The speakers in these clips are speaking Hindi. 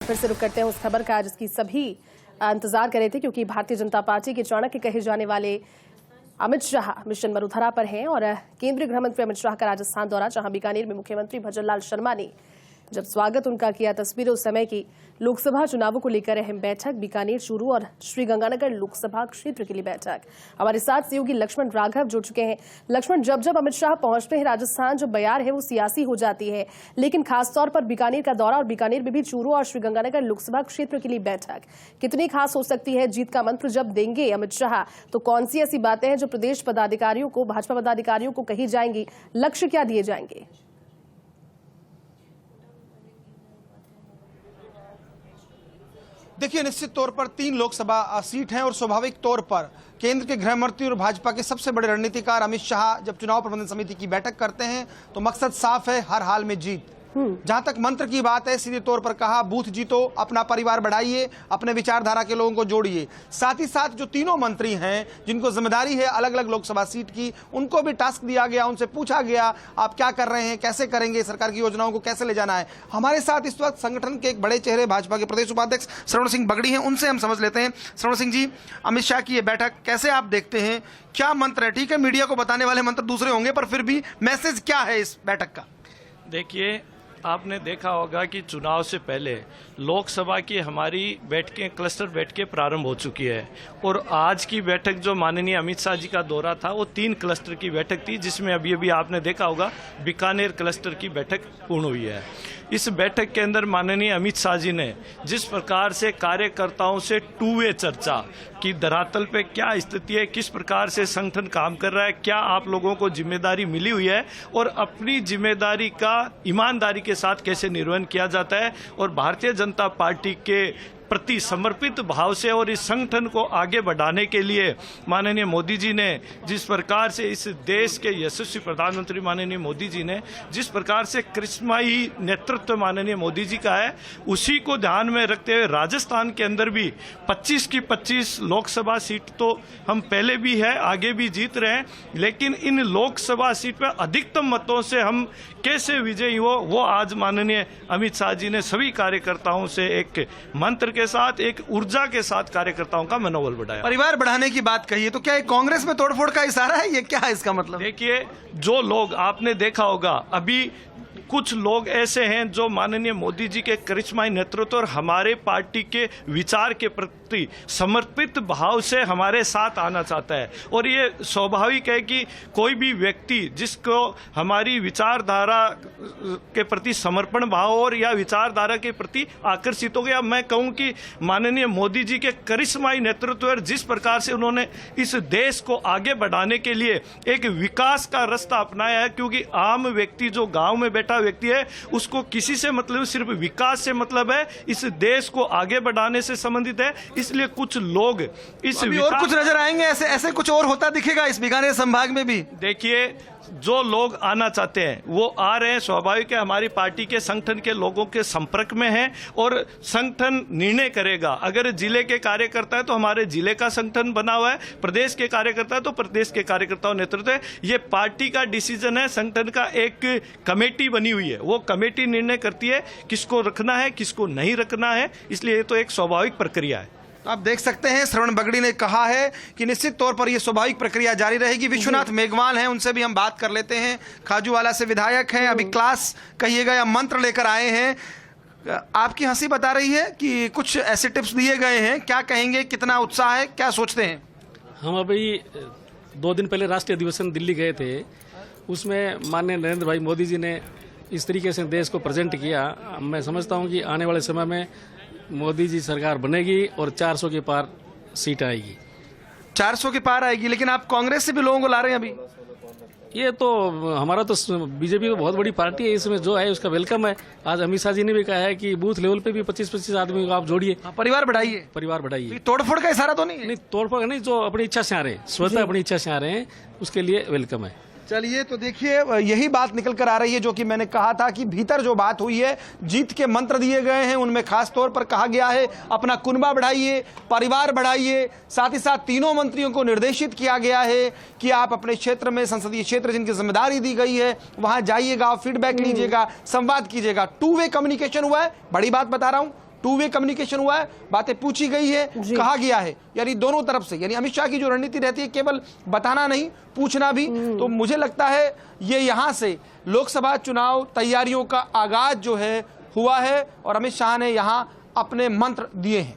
फिर से रुक करते हैं उस खबर का जिसकी सभी इंतजार कर रहे थे, क्योंकि भारतीय जनता पार्टी के चाणक्य कहे जाने वाले अमित शाह मिशन मरुधरा पर हैं और केंद्रीय गृह मंत्री अमित शाह का राजस्थान दौरा, जहां बीकानेर में मुख्यमंत्री भजनलाल शर्मा ने जब स्वागत उनका किया। तस्वीरें उस समय की लोकसभा चुनावों को लेकर अहम बैठक, बीकानेर, चूरू और श्रीगंगानगर लोकसभा क्षेत्र के लिए बैठक। हमारे साथ सहयोगी लक्ष्मण राघव जुड़ चुके हैं। लक्ष्मण, जब अमित शाह पहुंचते हैं राजस्थान, जो बयार है वो सियासी हो जाती है, लेकिन खासतौर पर बीकानेर का दौरा और बीकानेर में भी चूरू और श्रीगंगानगर लोकसभा क्षेत्र के लिए बैठक कितनी खास हो सकती है? जीत का मंत्र जब देंगे अमित शाह तो कौन सी ऐसी बातें हैं जो प्रदेश पदाधिकारियों को, भाजपा पदाधिकारियों को कही जाएंगी? लक्ष्य क्या दिए जाएंगे? देखिए, निश्चित तौर पर 3 लोकसभा सीट हैं और स्वाभाविक तौर पर केंद्र के गृह मंत्री और भाजपा के सबसे बड़े रणनीतिकार अमित शाह जब चुनाव प्रबंधन समिति की बैठक करते हैं तो मकसद साफ है, हर हाल में जीत। जहां तक मंत्र की बात है, सीधे तौर पर कहा, बूथ जीतो, अपना परिवार बढ़ाइए, अपने विचारधारा के लोगों को जोड़िए। साथ ही साथ जो तीनों मंत्री हैं जिनको जिम्मेदारी है अलग अलग लोकसभा सीट की, उनको भी टास्क दिया गया, उनसे पूछा गया आप क्या कर रहे हैं, कैसे करेंगे, सरकार की योजनाओं को कैसे ले जाना है। हमारे साथ इस वक्त संगठन के एक बड़े चेहरे भाजपा के प्रदेश उपाध्यक्ष श्रवण सिंह बगड़ी हैं, उनसे हम समझ लेते हैं। श्रवण सिंह जी, अमित शाह की ये बैठक कैसे आप देखते हैं, क्या मंत्र है? ठीक है, मीडिया को बताने वाले मंत्र दूसरे होंगे, पर फिर भी मैसेज क्या है इस बैठक का? देखिए, आपने देखा होगा कि चुनाव से पहले लोकसभा की हमारी बैठकें, क्लस्टर बैठकें प्रारंभ हो चुकी है और आज की बैठक जो माननीय अमित शाह जी का दौरा था वो 3 क्लस्टर की बैठक थी, जिसमें अभी आपने देखा होगा बीकानेर क्लस्टर की बैठक पूर्ण हुई है। इस बैठक के अंदर माननीय अमित शाह जी ने जिस प्रकार से कार्यकर्ताओं से 2 वे चर्चा कि धरातल पे क्या स्थिति है, किस प्रकार से संगठन काम कर रहा है, क्या आप लोगों को जिम्मेदारी मिली हुई है और अपनी जिम्मेदारी का ईमानदारी के साथ कैसे निर्वहन किया जाता है, और भारतीय जनता पार्टी के प्रति समर्पित भाव से और इस संगठन को आगे बढ़ाने के लिए माननीय मोदी जी ने जिस प्रकार से, इस देश के यशस्वी प्रधानमंत्री माननीय मोदी जी ने जिस प्रकार से करिश्माई नेतृत्व माननीय मोदी जी का है, उसी को ध्यान में रखते हुए राजस्थान के अंदर भी 25 की 25 लोकसभा सीट तो हम पहले भी है, आगे भी जीत रहे हैं, लेकिन इन लोकसभा सीट पर अधिकतम मतों से हम कैसे विजयी हो, वो आज माननीय अमित शाह जी ने सभी कार्यकर्ताओं से एक मंत्र के साथ, एक ऊर्जा के साथ कार्यकर्ताओं का मनोबल बढ़ाया। परिवार बढ़ाने की बात कही है, तो क्या ये कांग्रेस में तोड़फोड़ का इशारा है? ये क्या है इसका मतलब? देखिए, जो लोग आपने देखा होगा, अभी कुछ लोग ऐसे हैं जो माननीय मोदी जी के करिश्माई नेतृत्व और हमारे पार्टी के विचार के प्रति समर्पित भाव से हमारे साथ आना चाहता है, और ये स्वाभाविक है कि कोई भी व्यक्ति जिसको हमारी विचारधारा के प्रति समर्पण भाव और या विचारधारा के प्रति आकर्षित हो गया। मैं कहूं कि माननीय मोदी जी के करिश्माई नेतृत्व और जिस प्रकार से उन्होंने इस देश को आगे बढ़ाने के लिए एक विकास का रास्ता अपनाया है, क्योंकि आम व्यक्ति जो गाँव में बैठा व्यक्ति है उसको किसी से मतलब, सिर्फ विकास से मतलब है, इस देश को आगे बढ़ाने से संबंधित है। इसलिए कुछ लोग इस और कुछ नजर आएंगे, ऐसे कुछ और होता दिखेगा इस बीकानेर संभाग में भी। देखिए, जो लोग आना चाहते हैं वो आ रहे हैं, स्वाभाविक है, हमारी पार्टी के संगठन के लोगों के संपर्क में हैं और संगठन निर्णय करेगा। अगर जिले के कार्यकर्ता है तो हमारे जिले का संगठन बना हुआ है, प्रदेश के कार्यकर्ता है तो प्रदेश के कार्यकर्ताओं नेतृत्व है। ये पार्टी का डिसीजन है, संगठन का एक कमेटी बनी हुई है, वो कमेटी निर्णय करती है किसको रखना है, किसको नहीं रखना है, इसलिए ये तो एक स्वाभाविक प्रक्रिया है। आप देख सकते हैं श्रवण बगड़ी ने कहा है कि निश्चित तौर पर यह स्वाभाविक प्रक्रिया जारी रहेगी। विश्वनाथ मेघवाल हैं, उनसे भी हम बात कर लेते हैं, खाजूवाला से विधायक हैं, अभी क्लास कहिएगा या मंत्र लेकर आए हैं। आपकी हंसी बता रही है कि कुछ ऐसे टिप्स दिए गए हैं, क्या कहेंगे, कितना उत्साह है, क्या सोचते हैं? हम अभी 2 दिन पहले राष्ट्रीय अधिवेशन दिल्ली गए थे, उसमें माननीय नरेंद्र भाई मोदी जी ने इस तरीके से देश को प्रेजेंट किया। मैं समझता हूँ कि आने वाले समय में मोदी जी सरकार बनेगी और 400 के पार सीट आएगी। 400 के पार आएगी, लेकिन आप कांग्रेस से भी लोगों को ला रहे हैं अभी। ये तो हमारा तो बीजेपी तो बहुत बड़ी पार्टी है, इसमें जो है उसका वेलकम है। आज अमित शाह जी ने भी कहा है कि बूथ लेवल पे भी 25-25 आदमी को आप जोड़िए, परिवार बढ़ाइए, परिवार बढ़ाइए। तोड़फोड़ का इशारा तो नहीं है? नहीं, तोड़फोड़ नहीं, जो अपनी इच्छा से आ रहे हैं, स्वतः अपनी इच्छा से आ रहे हैं, उसके लिए वेलकम है। चलिए, तो देखिए यही बात निकल कर आ रही है जो कि मैंने कहा था कि भीतर जो बात हुई है, जीत के मंत्र दिए गए हैं, उनमें खास तौर पर कहा गया है अपना कुनबा बढ़ाइए, परिवार बढ़ाइए। साथ ही साथ तीनों मंत्रियों को निर्देशित किया गया है कि आप अपने क्षेत्र में, संसदीय क्षेत्र जिनकी जिम्मेदारी दी गई है, वहां जाइएगा, फीडबैक लीजिएगा, संवाद कीजिएगा। 2 वे कम्युनिकेशन हुआ है, बड़ी बात बता रहा हूं, टू वे कम्युनिकेशन हुआ है, बातें पूछी गई है, कहा गया है, यानी दोनों तरफ से। यानी अमित शाह की जो रणनीति रहती है केवल बताना नहीं, पूछना भी। तो मुझे लगता है ये यहाँ से लोकसभा चुनाव तैयारियों का आगाज जो है हुआ है और अमित शाह ने यहाँ अपने मंत्र दिए हैं।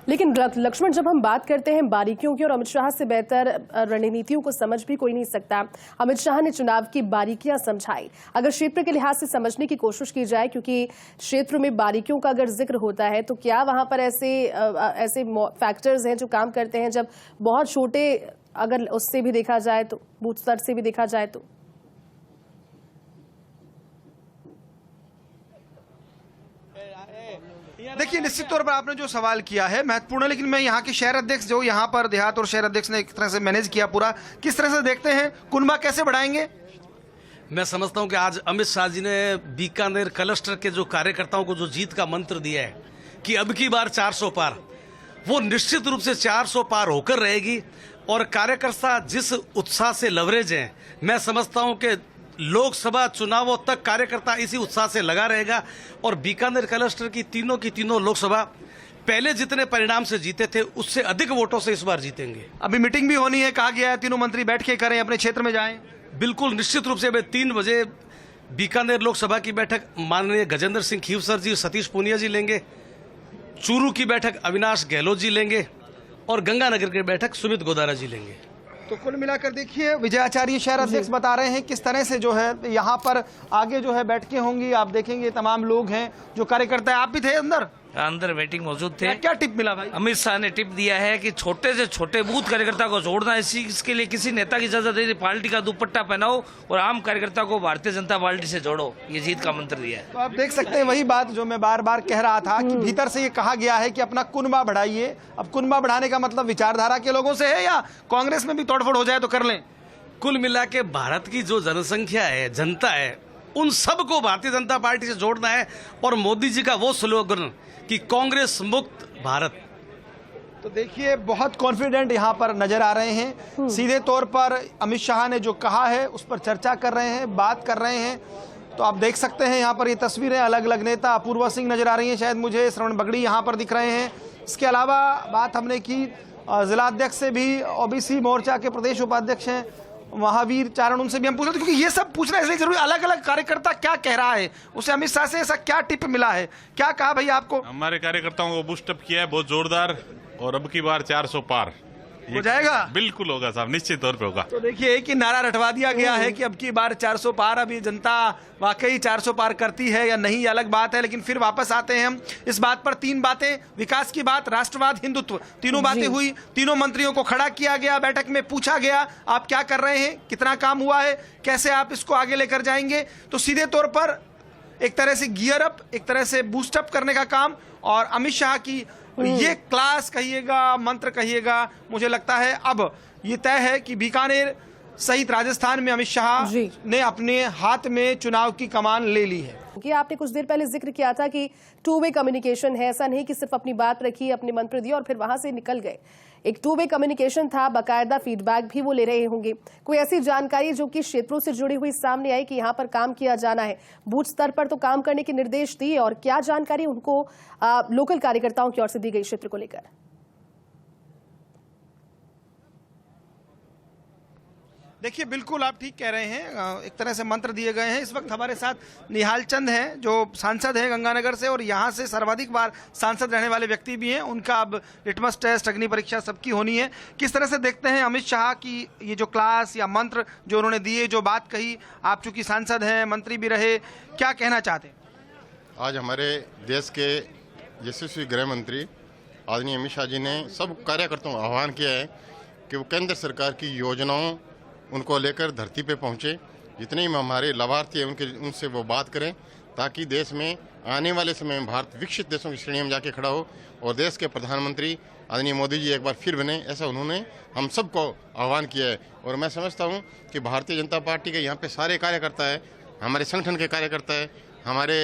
लेकिन लक्ष्मण, जब हम बात करते हैं बारीकियों की, और अमित शाह से बेहतर रणनीतियों को समझ भी कोई नहीं सकता। अमित शाह ने चुनाव की बारीकियां समझाई। अगर क्षेत्र के लिहाज से समझने की कोशिश की जाए, क्योंकि क्षेत्र में बारीकियों का अगर जिक्र होता है, तो क्या वहां पर ऐसे फैक्टर्स हैं जो काम करते हैं, जब बहुत छोटे, अगर उससे भी देखा जाए तो, बूथ स्तर से भी देखा जाए तो? देखिए, निश्चित तौर पर आपने जो सवाल किया है महत्वपूर्ण है, लेकिन मैं यहाँ के शहर अध्यक्ष जो यहाँ पर देहात और शहर अध्यक्ष ने एक तरह से मैनेज किया पूरा, किस तरह से देखते हैं, कुनबा कैसे बढ़ाएंगे? मैं समझता हूं कि आज अमित शाह जी ने बीकानेर क्लस्टर के जो कार्यकर्ताओं को जो जीत का मंत्र दिया है कि अब की बार 400 पार, वो निश्चित रूप से 400 पार होकर रहेगी। और कार्यकर्ता जिस उत्साह से लवरेज हैं, मैं समझता हूं कि लोकसभा चुनावों तक कार्यकर्ता इसी उत्साह से लगा रहेगा। और बीकानेर क्लस्टर की तीनों लोकसभा पहले जितने परिणाम से जीते थे उससे अधिक वोटों से इस बार जीतेंगे। अभी मीटिंग भी होनी है, कहा गया है तीनों मंत्री बैठ के करें, अपने क्षेत्र में जाएं। बिल्कुल, निश्चित रूप से अभी 3 बजे बीकानेर लोकसभा की बैठक माननीय गजेंद्र सिंह खीवसर जी, सतीश पूनिया जी लेंगे। चूरू की बैठक अविनाश गहलोत जी लेंगे और गंगानगर की बैठक सुमित गोदारा जी लेंगे। तो कुल मिलाकर देखिए, विजय आचार्य शहर अध्यक्ष बता रहे हैं किस तरह से जो है यहाँ पर आगे जो है बैठकें होंगी। आप देखेंगे तमाम लोग हैं जो कार्यकर्ता है। आप भी थे अंदर मीटिंग मौजूद थे। क्या टिप मिला भाई? अमित शाह ने टिप दिया है कि छोटे से छोटे बूथ कार्यकर्ता को जोड़ना, इसके लिए किसी नेता की इजाजत नहीं, पार्टी का दुपट्टा पहनाओ और आम कार्यकर्ता को भारतीय जनता पार्टी से जोड़ो, ये जीत का मंत्र दिया है। तो आप देख सकते हैं वही बात जो मैं बार बार कह रहा था कि भीतर से ये कहा गया है कि अपना कुनबा बढ़ाइए। अब कुनबा बढ़ाने का मतलब विचारधारा के लोगों से है या कांग्रेस में भी तोड़फोड़ हो जाए तो कर लें? कुल मिला के भारत की जो जनसंख्या है, जनता है, उन सबको भारतीय जनता पार्टी से जोड़ना है। और मोदी जी का वो स्लोगन कि कांग्रेस मुक्त भारत। तो देखिए, बहुत कॉन्फिडेंट यहाँ पर नजर आ रहे हैं। सीधे तौर पर अमित शाह ने जो कहा है उस पर चर्चा कर रहे हैं, बात कर रहे हैं। तो आप देख सकते हैं यहाँ पर ये तस्वीरें, अलग अलग नेता, अपूर्वा सिंह नजर आ रही हैं, शायद मुझे श्रवण बगड़ी यहाँ पर दिख रहे हैं। इसके अलावा बात हमने की जिला अध्यक्ष से भी, ओबीसी मोर्चा के प्रदेश उपाध्यक्ष हैं महावीर चारण, उनसे भी हम पूछ रहे थे, क्योंकि ये सब पूछना इसलिए जरूरी, अलग अलग कार्यकर्ता क्या कह रहा है, उसे अमित शाह से ऐसा क्या टिप मिला है, क्या कहा भैया आपको? हमारे कार्यकर्ताओं को बूस्टअप किया है बहुत जोरदार, और अब की बार 400 पार हो जाएगा। बिल्कुल होगा साहब, निश्चित तौर पे होगा। तो देखिए, एक ही नारा रटवा दिया गया है कि अब की बार 400 पार। अभी जनता वाकई 400 पार करती है या नहीं, अलग बात है। लेकिन फिर वापस आते हैं हम इस बात पर, 3 बातें, विकास की बात, राष्ट्रवाद, हिंदुत्व, तीनों बातें हुई। तीनों मंत्रियों को खड़ा किया गया, बैठक में पूछा गया आप क्या कर रहे हैं, कितना काम हुआ है, कैसे आप इसको आगे लेकर जाएंगे। तो सीधे तौर पर एक तरह से गियर अप, एक तरह से बूस्टअप करने का काम। और अमित शाह की ये क्लास कहिएगा, मंत्र कहिएगा, मुझे लगता है अब ये तय है कि बीकानेर सहित राजस्थान में अमित शाह ने अपने हाथ में चुनाव की कमान ले ली है। कि आपने कुछ देर पहले जिक्र किया था कि 2 वे कम्युनिकेशन है, ऐसा नहीं कि सिर्फ अपनी बात रखी, अपने मंत्र दिए और फिर वहां से निकल गए। एक 2 वे कम्युनिकेशन था, बाकायदा फीडबैक भी वो ले रहे होंगे। कोई ऐसी जानकारी जो कि क्षेत्रों से जुड़ी हुई सामने आई कि यहाँ पर काम किया जाना है, बूथ स्तर पर तो काम करने के निर्देश दिए, और क्या जानकारी उनको लोकल कार्यकर्ताओं की ओर से दी गई क्षेत्र को लेकर? देखिए, बिल्कुल आप ठीक कह रहे हैं, एक तरह से मंत्र दिए गए हैं। इस वक्त हमारे साथ निहाल चंद हैं जो सांसद हैं गंगानगर से, और यहाँ से सर्वाधिक बार सांसद रहने वाले व्यक्ति भी हैं। उनका अब लिटमस टेस्ट, अग्नि परीक्षा सबकी होनी है। किस तरह से देखते हैं अमित शाह की ये जो क्लास या मंत्र जो उन्होंने दिए, जो बात कही, आप चूंकि सांसद हैं, मंत्री भी रहे, क्या कहना चाहते हैं? आज हमारे देश के यशस्वी गृह मंत्री आदरणीय अमित शाह जी ने सब कार्यकर्ताओं का आह्वान किया है कि वो केंद्र सरकार की योजनाओं उनको लेकर धरती पे पहुँचे, जितने भी हमारे लाभार्थी हैं उनसे वो बात करें, ताकि देश में आने वाले समय में भारत विकसित देशों की श्रेणी में जाके खड़ा हो और देश के प्रधानमंत्री आदरणीय मोदी जी एक बार फिर बने, ऐसा उन्होंने हम सबको आह्वान किया है। और मैं समझता हूँ कि भारतीय जनता पार्टी के यहाँ पे सारे कार्यकर्ता है, हमारे संगठन के कार्यकर्ता है, हमारे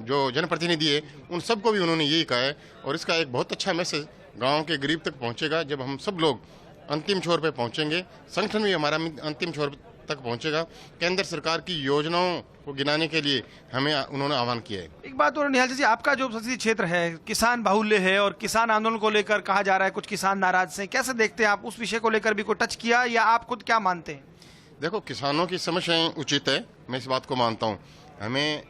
जो जनप्रतिनिधि है, उन सबको भी उन्होंने यही कहा है। और इसका एक बहुत अच्छा मैसेज गाँव के गरीब तक पहुँचेगा जब हम सब लोग अंतिम छोर पे पहुंचेंगे। संगठन भी हमारा अंतिम छोर तक पहुंचेगा। केंद्र सरकार की योजनाओं को गिनाने के लिए हमें उन्होंने आह्वान किया है। एक बात और निहाल जी, आपका जो संसदीय क्षेत्र है किसान बाहुल्य है और किसान आंदोलन को लेकर कहा जा रहा है कुछ किसान नाराज से, कैसे देखते हैं आप? उस विषय को लेकर भी कोई टच किया या आप खुद क्या मानते हैं? देखो, किसानों की समस्याएं उचित है, मैं इस बात को मानता हूं। हमें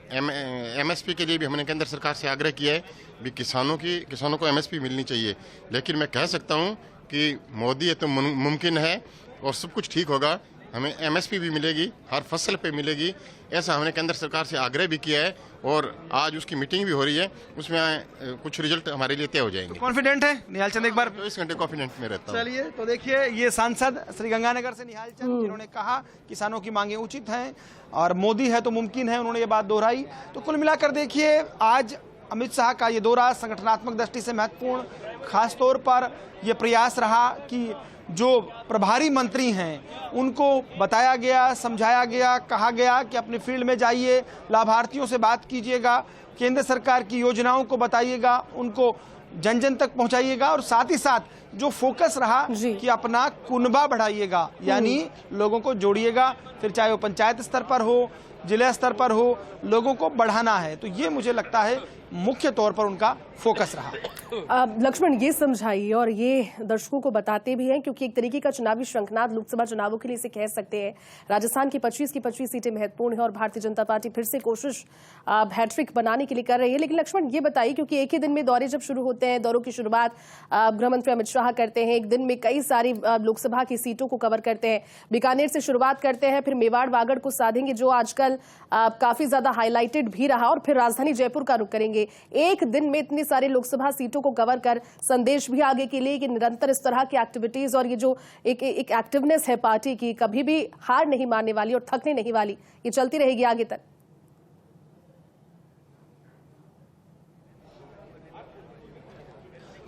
MSP के लिए भी हमने केंद्र सरकार से आग्रह किया है भी किसानों को MSP मिलनी चाहिए। लेकिन मैं कह सकता हूं कि मोदी है तो मुमकिन है और सब कुछ ठीक होगा। हमें MSP भी मिलेगी, हर फसल पे मिलेगी, ऐसा हमने केंद्र सरकार से आग्रह भी किया है और आज उसकी मीटिंग भी हो रही है, उसमें कुछ रिजल्ट हमारे लिए तय हो जाएंगे। कॉन्फिडेंट है निहाल चंद? एक बार 24 घंटे कॉन्फिडेंट में रहता हूं। चलिए, तो देखिए ये सांसद श्रीगंगानगर से निहाल चंद, जिन्होंने कहा किसानों की मांगे उचित हैं और मोदी है तो मुमकिन है, उन्होंने ये बात दोहराई। तो कुल मिलाकर देखिए, आज अमित शाह का ये दौरा संगठनात्मक दृष्टि से महत्वपूर्ण, खासतौर पर यह प्रयास रहा कि जो प्रभारी मंत्री हैं उनको बताया गया, समझाया गया, कहा गया कि अपने फील्ड में जाइए, लाभार्थियों से बात कीजिएगा, केंद्र सरकार की योजनाओं को बताइएगा, उनको जन जन तक पहुंचाइएगा और साथ ही साथ जो फोकस रहा कि अपना कुनबा बढ़ाइएगा, यानी लोगों को जोड़िएगा, फिर चाहे वो पंचायत स्तर पर हो, जिला स्तर पर हो, लोगों को बढ़ाना है। तो ये मुझे लगता है मुख्य तौर पर उनका फोकस रहा। लक्ष्मण, ये समझाइए और ये दर्शकों को बताते भी हैं, क्योंकि एक तरीके का चुनावी शंखनाद लोकसभा चुनावों के लिए इसे कह सकते हैं। राजस्थान की 25 सीटें महत्वपूर्ण है और भारतीय जनता पार्टी फिर से कोशिश हैट्रिक बनाने के लिए कर रही है। लेकिन लक्ष्मण, ये बताइए, क्योंकि एक ही दिन में दौरे जब शुरू होते हैं, दौरों की शुरुआत गृह मंत्री अमित शाह करते हैं, एक दिन में कई सारी लोकसभा की सीटों को कवर करते हैं। बीकानेर से शुरुआत करते हैं, फिर मेवाड़ वागड़ को साधेंगे, जो आजकल काफी ज्यादा हाईलाइटेड भी रहा, और फिर राजधानी जयपुर का रुख करेंगे। एक दिन में इतनी सारी लोकसभा सीटों को कवर कर संदेश भी आगे के लिए कि निरंतर इस तरह की एक्टिविटीज और ये जो एक एक्टिवनेस है पार्टी की, कभी भी हार नहीं मानने वाली और थकने नहीं वाली, ये चलती रहेगी आगे तक।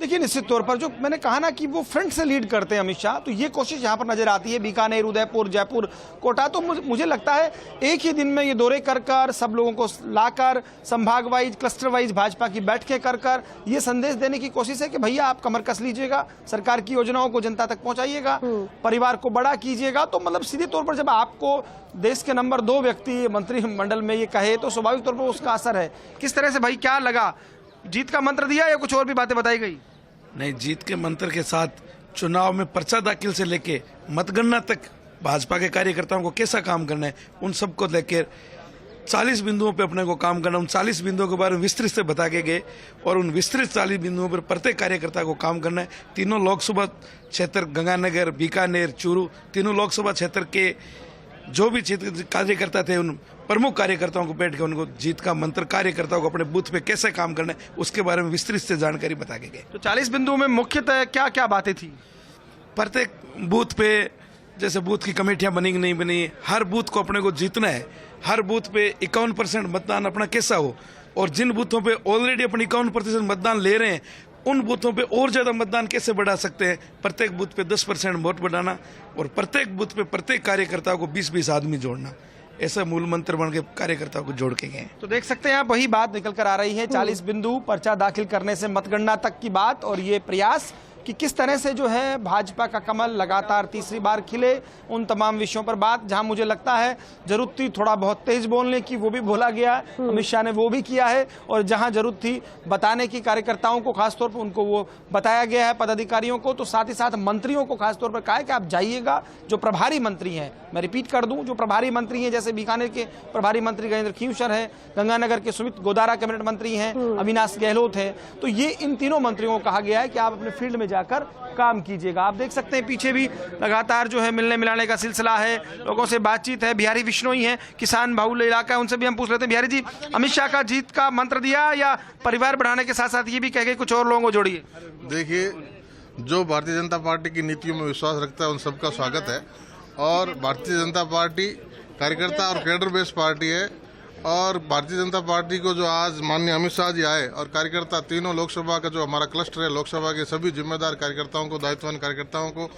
देखिए, निश्चित तौर पर जो मैंने कहा ना कि वो फ्रंट से लीड करते हैं अमित शाह, तो ये कोशिश यहाँ पर नजर आती है। बीकानेर, उदयपुर, जयपुर, कोटा, तो मुझे लगता है एक ही दिन में ये दौरे कर सब लोगों को लाकर संभाग वाइज, क्लस्टर वाइज भाजपा की बैठकें कर ये संदेश देने की कोशिश है कि भैया आप कमर कस लीजिएगा, सरकार की योजनाओं को जनता तक पहुंचाइएगा, परिवार को बड़ा कीजिएगा। तो मतलब सीधे तौर पर जब आपको देश के नंबर 2 व्यक्ति मंत्रिमंडल में ये कहे तो स्वाभाविक तौर पर उसका असर है। किस तरह से भाई, क्या लगा? जीत का मंत्र दिया या कुछ और भी बातें बताई गई? नहीं, जीत के मंत्र के साथ चुनाव में पर्चा दाखिल से लेके मतगणना तक भाजपा के कार्यकर्ताओं को कैसा काम करना है, उन सबको लेकर 40 बिंदुओं पे अपने को काम करना, उन 40 बिंदुओं के बारे में विस्तृत से बता के गए और उन विस्तृत 40 बिंदुओं पर प्रत्येक कार्यकर्ता को काम करना है। तीनों लोकसभा क्षेत्र, गंगानगर, बीकानेर, चूरू, तीनों लोकसभा क्षेत्र के जो भी क्षेत्र कार्यकर्ता थे, उन प्रमुख कार्यकर्ताओं को बैठ के उनको जीत का मंत्र, कार्यकर्ताओं को अपने बूथ पे कैसे काम करना है उसके बारे में विस्तृत से जानकारी बता के गए। तो 40 बिंदुओं में मुख्यतः क्या क्या बातें थी? प्रत्येक बूथ पे जैसे बूथ की कमेटियां बनी कि नहीं बनी, हर बूथ को अपने को जीतना है, हर बूथ पे 51% मतदान अपना कैसा हो, और जिन बूथों पे ऑलरेडी अपनी 51% मतदान ले रहे हैं उन बूथों पे और ज्यादा मतदान कैसे बढ़ा सकते हैं, प्रत्येक बूथ पे 10% वोट बढ़ाना और प्रत्येक बूथ पे प्रत्येक कार्यकर्ता को 20-20 आदमी जोड़ना, ऐसा मूल मंत्र बन के कार्यकर्ताओं को जोड़ के गए। तो देख सकते हैं आप, वही बात निकल कर आ रही है, 40 बिंदु, पर्चा दाखिल करने से मतगणना तक की बात, और ये प्रयास कि किस तरह से जो है भाजपा का कमल लगातार तीसरी बार खिले, उन तमाम विषयों पर बात। जहां मुझे लगता है जरूरत थी थोड़ा बहुत तेज बोलने की, वो भी बोला गया, अमित शाह ने वो भी किया है, और जहां जरूरत थी बताने की कार्यकर्ताओं को, खासतौर पर उनको वो बताया गया है, पदाधिकारियों को, तो साथ ही साथ मंत्रियों को खासतौर पर कहा है कि आप जाइएगा। जो प्रभारी मंत्री हैं, मैं रिपीट कर दूं, जो प्रभारी मंत्री हैं, जैसे बीकानेर के प्रभारी मंत्री गजेंद्र खींवसर है, गंगानगर के सुमित गोदारा कैबिनेट मंत्री हैं, अविनाश गहलोत है, तो ये इन तीनों मंत्रियों को कहा गया है कि आप अपने फील्ड में जाकर काम कीजिएगा। आप देख सकते हैं पीछे भी लगातार जो है मिलने मिलाने का सिलसिला है, लोगों से बातचीत है। बिहारी विश्नोई हैं, किसान बाहुल्य इलाका है, उनसे भी हम पूछ लेते हैं। बिहारी जी, अमित शाह का जीत का मंत्र दिया या परिवार बढ़ाने के साथ साथ ये भी कह गए कुछ और लोगों को जोड़िए? देखिए, जो भारतीय जनता पार्टी की नीतियों में विश्वास रखता है उन सबका स्वागत है, और भारतीय जनता पार्टी कार्यकर्ता और कैडर बेस्ड पार्टी है, और भारतीय जनता पार्टी को जो आज माननीय अमित शाह जी आए और कार्यकर्ता तीनों लोकसभा का जो हमारा क्लस्टर है, लोकसभा के सभी जिम्मेदार कार्यकर्ताओं को, दायित्ववान कार्यकर्ताओं को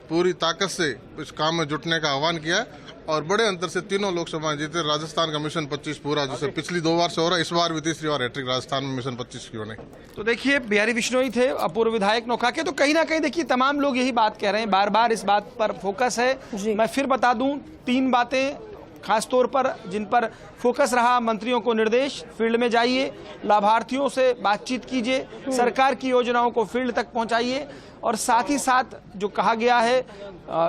पूरी ताकत से इस काम में जुटने का आह्वान किया है और बड़े अंतर से तीनों लोकसभा जीते। राजस्थान का मिशन 25 पूरा, जैसे पिछली 2 बार से हो रहा है, इस बार भी तीसरी बार हैट्रिक राजस्थान में मिशन 25 की होने। तो देखिए बिहारी बिश्नोई थे पूर्व विधायक नोखा के, तो कहीं ना कहीं देखिए तमाम लोग यही बात कह रहे हैं, बार बार इस बात पर फोकस है। मैं फिर बता दूं 3 बातें खास तौर पर जिन पर फोकस रहा। मंत्रियों को निर्देश, फील्ड में जाइए, लाभार्थियों से बातचीत कीजिए, सरकार की योजनाओं को फील्ड तक पहुंचाइए और साथ ही साथ जो कहा गया है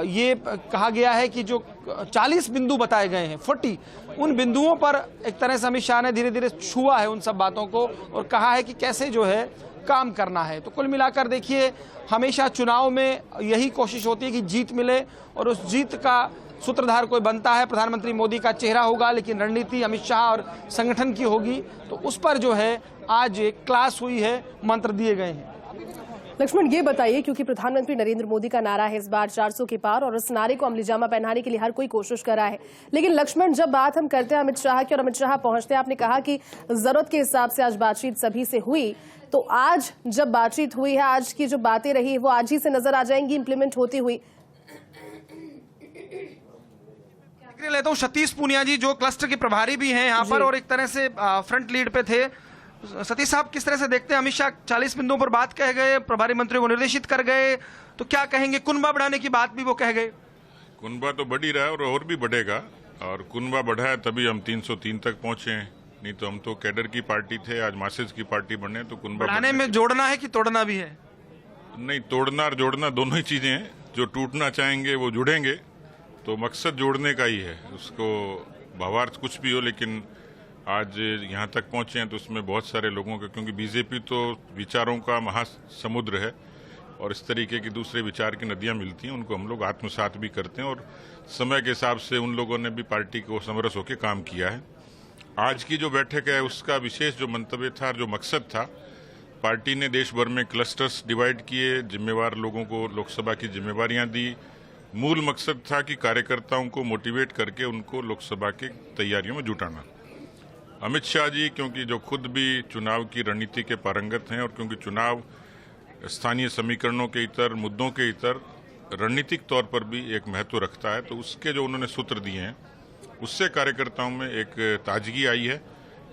ये कहा गया है कि जो 40 बिंदु बताए गए हैं 40, उन बिंदुओं पर एक तरह से अमित शाह ने धीरे धीरे छुआ है उन सब बातों को और कहा है कि कैसे जो है काम करना है। तो कुल मिलाकर देखिए हमेशा चुनाव में यही कोशिश होती है कि जीत मिले और उस जीत का सूत्रधार कोई बनता है, प्रधानमंत्री मोदी का चेहरा होगा, लेकिन रणनीति अमित शाह और संगठन की होगी। तो उस पर जो है आज एक क्लास हुई है, मंत्र दिए गए हैं। लक्ष्मण ये बताइए, क्योंकि प्रधानमंत्री नरेंद्र मोदी का नारा है इस बार 400 के पार और उस नारे को अमली जामा पहनाने के लिए हर कोई कोशिश कर रहा है, लेकिन लक्ष्मण जब बात हम करते हैं अमित शाह की और अमित शाह पहुंचते हैं, आपने कहा कि जरूरत के हिसाब से आज बातचीत सभी से हुई, तो आज जब बातचीत हुई है, आज की जो बातें रही वो आज ही से नजर आ जाएंगी इम्प्लीमेंट होती हुई। लेता हूं सतीश पूनिया जी जो क्लस्टर के प्रभारी भी हैं यहाँ पर और एक तरह से फ्रंट लीड पे थे। सतीश साहब किस तरह से देखते हैं, अमित शाह 40 बिंदुओं पर बात कह गए, प्रभारी मंत्रियों को निर्देशित कर गए, तो क्या कहेंगे? कुनबा बढ़ाने की बात भी वो कह गए। कुनबा तो बढ़ ही रहा है और भी बढ़ेगा, और कुनबा बढ़ा है तभी हम 303 तक पहुंचे हैं, नहीं तो हम तो कैडर की पार्टी थे, आज मासेज की पार्टी बने। तो कुनबा बढ़ाने में जोड़ना है कि तोड़ना भी है? नहीं, तोड़ना और जोड़ना दोनों ही चीजें हैं। जो टूटना चाहेंगे वो जुड़ेंगे, तो मकसद जोड़ने का ही है, उसको भावार्थ कुछ भी हो। लेकिन आज यहाँ तक पहुंचे हैं तो उसमें बहुत सारे लोगों के, क्योंकि बीजेपी तो विचारों का महासमुद्र है और इस तरीके की दूसरे विचार की नदियां मिलती हैं, उनको हम लोग आत्मसात भी करते हैं और समय के हिसाब से उन लोगों ने भी पार्टी को समरस होकर काम किया है। आज की जो बैठक है उसका विशेष जो मंतव्य था, जो मकसद था, पार्टी ने देश भर में क्लस्टर्स डिवाइड किए, जिम्मेवार लोगों को लोकसभा की जिम्मेवारियां दी। मूल मकसद था कि कार्यकर्ताओं को मोटिवेट करके उनको लोकसभा की तैयारियों में जुटाना। अमित शाह जी क्योंकि जो खुद भी चुनाव की रणनीति के पारंगत हैं और क्योंकि चुनाव स्थानीय समीकरणों के इतर, मुद्दों के इतर रणनीतिक तौर पर भी एक महत्व रखता है, तो उसके जो उन्होंने सूत्र दिए हैं उससे कार्यकर्ताओं में एक ताजगी आई है,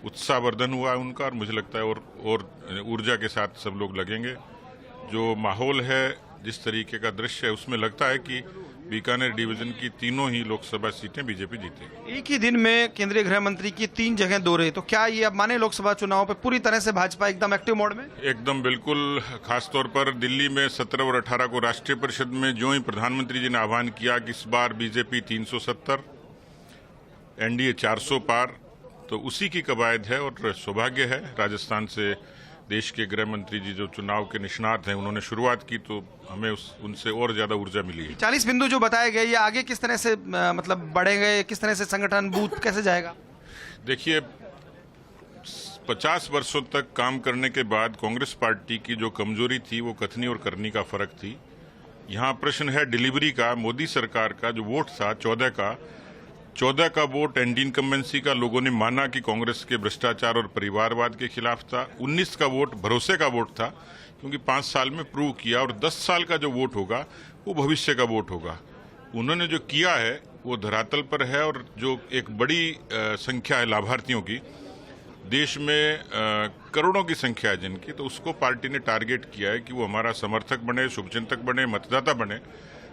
उत्साहवर्धन हुआ है उनका, और मुझे लगता है और ऊर्जा के साथ सब लोग लगेंगे। जो माहौल है, जिस तरीके का दृश्य है, उसमें लगता है कि बीकानेर डिवीजन की तीनों ही लोकसभा सीटें बीजेपी जीतेगी। एक ही दिन में केंद्रीय गृह मंत्री की 3 जगह दौरे, तो क्या ये अब माने लोकसभा चुनाव पे पूरी तरह से भाजपा एकदम एक्टिव मोड में? एकदम बिल्कुल। खासतौर पर दिल्ली में 17 और 18 को राष्ट्रीय परिषद में जो ही प्रधानमंत्री जी ने आह्वान किया कि इस बार बीजेपी 370, एनडीए 400 पार, तो उसी की कवायद है और सौभाग्य है राजस्थान से देश के गृह मंत्री जी जो चुनाव के निष्णात हैं, उन्होंने शुरुआत की, तो हमें उनसे और ज्यादा ऊर्जा मिली है। 40 बिंदु जो बताए गए, ये आगे किस तरह से मतलब बढ़ेंगे, किस तरह से संगठन बूथ कैसे जाएगा? देखिए, 50 वर्षों तक काम करने के बाद कांग्रेस पार्टी की जो कमजोरी थी वो कथनी और करनी का फर्क थी। यहाँ प्रश्न है डिलीवरी का। मोदी सरकार का जो वोट था 14 का वोट एंटी इनकम्बेंसी का, लोगों ने माना कि कांग्रेस के भ्रष्टाचार और परिवारवाद के खिलाफ था। 19 का वोट भरोसे का वोट था, क्योंकि 5 साल में प्रूव किया, और 10 साल का जो वोट होगा वो भविष्य का वोट होगा। उन्होंने जो किया है वो धरातल पर है, और जो एक बड़ी संख्या है लाभार्थियों की, देश में करोड़ों की संख्या है जिनकी, तो उसको पार्टी ने टारगेट किया है कि वो हमारा समर्थक बने, शुभचिंतक बने, मतदाता बने।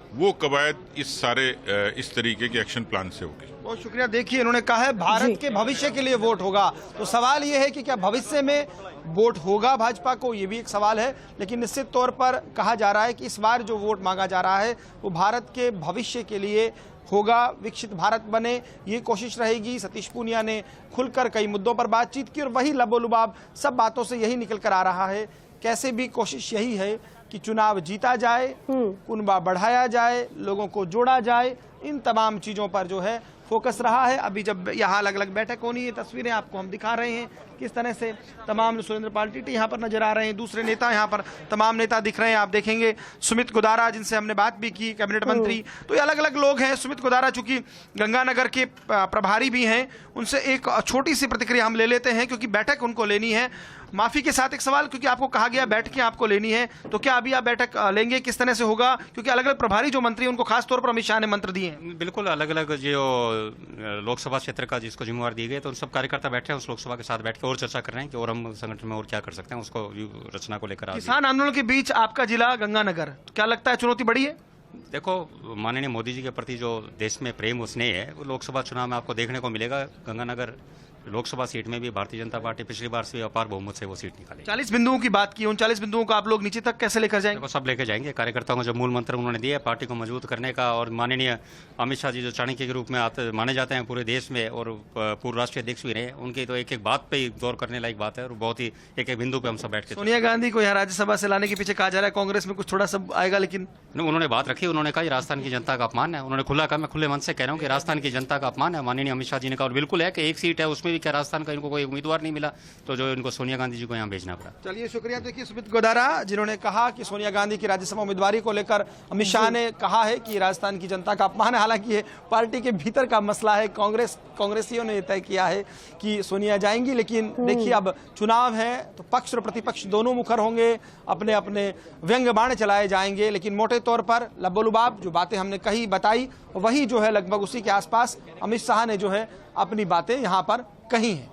वो कवायद इस तरीके के एक्शन प्लान से होगी। बहुत शुक्रिया। देखिए, इन्होंने कहा है भारत के भविष्य के लिए वोट होगा, तो सवाल ये है कि क्या भविष्य में वोट होगा भाजपा को, ये भी एक सवाल है। लेकिन निश्चित तौर पर कहा जा रहा है कि इस बार जो वोट मांगा जा रहा है वो भारत के भविष्य के लिए होगा, विकसित भारत बने, ये कोशिश रहेगी। सतीश पूनिया ने खुलकर कई मुद्दों पर बातचीत की और वही लबोलुबाब सब बातों से यही निकल कर आ रहा है, कैसे भी कोशिश यही है कि चुनाव जीता जाए, कुनबा बढ़ाया जाए, लोगों को जोड़ा जाए, इन तमाम चीजों पर जो है फोकस रहा है। अभी जब यहाँ अलग अलग बैठक होनी है, तस्वीरें आपको हम दिखा रहे हैं किस तरह से तमाम सुरेंद्र पाल्टी यहाँ पर नजर आ रहे हैं। दूसरे नेता यहाँ पर तमाम नेता दिख रहे हैं, आप देखेंगे सुमित गोदारा जिनसे हमने बात भी की, कैबिनेट मंत्री। तो ये अलग अलग लोग हैं। सुमित गोदारा चूंकि गंगानगर के प्रभारी भी हैं, उनसे एक छोटी सी प्रतिक्रिया हम ले लेते हैं क्योंकि बैठक उनको लेनी है। माफी के साथ एक सवाल, क्योंकि आपको कहा गया बैठकें आपको लेनी है, तो क्या अभी आप बैठक लेंगे, किस तरह से होगा? क्योंकि अलग अलग प्रभारी जो मंत्री उनको खास तौर पर अमित शाह ने मंत्र दिए हैं। बिल्कुल अलग अलग जो लोकसभा क्षेत्र का जिसको जिम्मेवारी दी गई, तो उन सब कार्यकर्ता बैठे हैं उस लोकसभा के साथ बैठ के और चर्चा कर रहे हैं कि और हम संगठन में और क्या कर सकते हैं, उसको रचना को लेकर। किसान आंदोलन के बीच आपका जिला गंगानगर, तो क्या लगता है चुनौती बड़ी है? देखो, माननीय मोदी जी के प्रति जो देश में प्रेम और स्नेह है वो लोकसभा चुनाव में आपको देखने को मिलेगा। गंगानगर लोकसभा सीट में भी भारतीय जनता पार्टी पिछली बार से अपार बहुमत से वो सीट निकाली। 40 बिंदुओं की बात की, उन 40 बिंदुओं को आप लोग नीचे तक कैसे लेकर जाएंगे? देखो, सब लेके जाएंगे। कार्यकर्ताओं को जो मूल मंत्र उन्होंने दिया है पार्टी को मजबूत करने का, और माननीय अमित शाह जी जो चाणक्य के रूप में माने जाते हैं पूरे देश में और पूर्व राष्ट्रीय अध्यक्ष भी रहे, उनकी तो एक एक बात पे गौर करने लायक बात है और बहुत ही एक एक बिंदु पे हम सब बैठ के। सोनिया गांधी को यहाँ राज्यसभा से लाने के पीछे कहा जा रहा है कांग्रेस में कुछ थोड़ा सा आएगा, लेकिन उन्होंने बात रखी। उन्होंने कहा राजस्थान की जनता का अपमान है। उन्होंने खुला कहा, मैं खुले मन से कह रहा हूँ कि राजस्थान की जनता का अपमान है। माननीय अमित शाह जी ने कहा, और बिल्कुल है कि एक सीट है उसमें भी क्या राजस्थान का इनको कोई उम्मीदवार नहीं मिला, तो जो इनको सोनिया गांधी जी को यहाँ भेजना पड़ा। चलिए, शुक्रिया। देखिए, सुमित गोदारा जिन्होंने कहा कि सोनिया गांधी की राज्यसभा उम्मीदवारी को लेकर अमित शाह ने कहा है कि राजस्थान की जनता का अपमान है। हालांकि ये पार्टी के भीतर का मसला है। कांग्रेसियों ने तय किया है कि सोनिया जाएंगी, लेकिन देखिए अब चुनाव है तो पक्ष और प्रतिपक्ष दोनों मुखर होंगे, अपने अपने व्यंग्य बाण चलाए जाएंगे। लेकिन मोटे तौर पर लब्बो-लुबाब जो बातें हमने कही बताई, वही जो है लगभग उसी के आसपास अमित शाह ने जो है अपनी बातें यहाँ पर कही हैं।